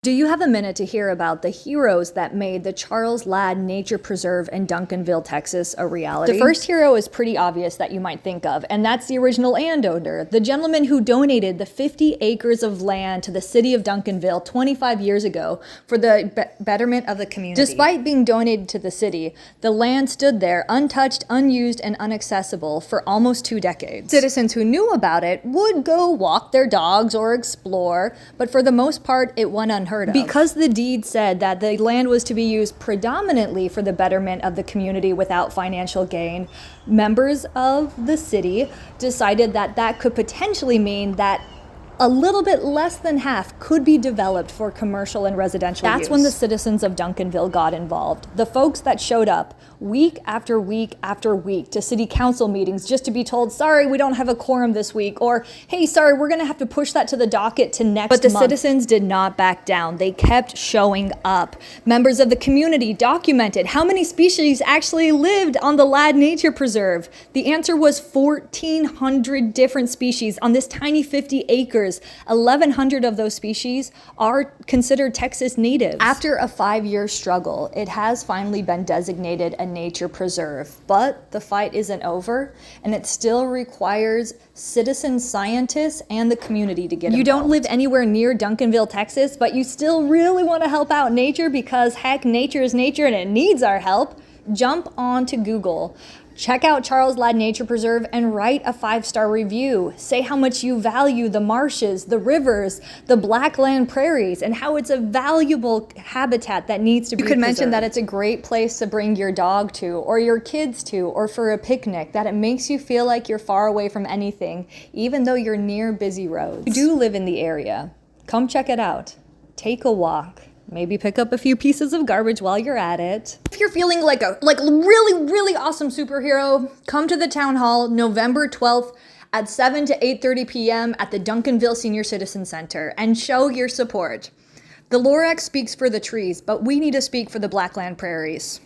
Do you have a minute to hear about the heroes that made the Charles Ladd Nature Preserve in Duncanville, Texas a reality? The first hero is pretty obvious that you might think of, and that's the original landowner, the gentleman who donated the 50 acres of land to the city of Duncanville 25 years ago for the betterment of the community. Despite being donated to the city, the land stood there untouched, unused, and inaccessible for almost 2 decades. Citizens who knew about it would go walk their dogs or explore, but for the most part, it went unheard of. Because the deed said that the land was to be used predominantly for the betterment of the community without financial gain, members of the city decided that that could potentially mean that a little bit less than half could be developed for commercial and residential use. That's when the citizens of Duncanville got involved. The folks that showed up week after week after week to city council meetings just to be told, sorry, we don't have a quorum this week, or hey, sorry, we're gonna have to push that to the docket to next month. But the citizens did not back down. They kept showing up. Members of the community documented how many species actually lived on the Ladd Nature Preserve. The answer was 1,400 different species on this tiny 50 acres. 1,100 of those species are considered Texas natives. After a 5-year struggle, it has finally been designated a nature preserve, but the fight isn't over, and it still requires citizen scientists and the community to get involved. You don't live anywhere near Duncanville, Texas, but you still really want to help out nature because heck, nature is nature and it needs our help. Jump on to Google. Check out Charles Ladd Nature Preserve and write a 5-star review. Say how much you value the marshes, the rivers, the Blackland Prairies, and how it's a valuable habitat that needs to be preserved. You could mention that it's a great place to bring your dog to, or your kids to, or for a picnic, that it makes you feel like you're far away from anything, even though you're near busy roads. If you do live in the area, come check it out. Take a walk. Maybe pick up a few pieces of garbage while you're at it. If you're feeling like a really awesome superhero, come to the town hall November 12th at 7 to 8:30 p.m. at the Duncanville Senior Citizen Center and show your support. The Lorax speaks for the trees, but we need to speak for the Blackland Prairies.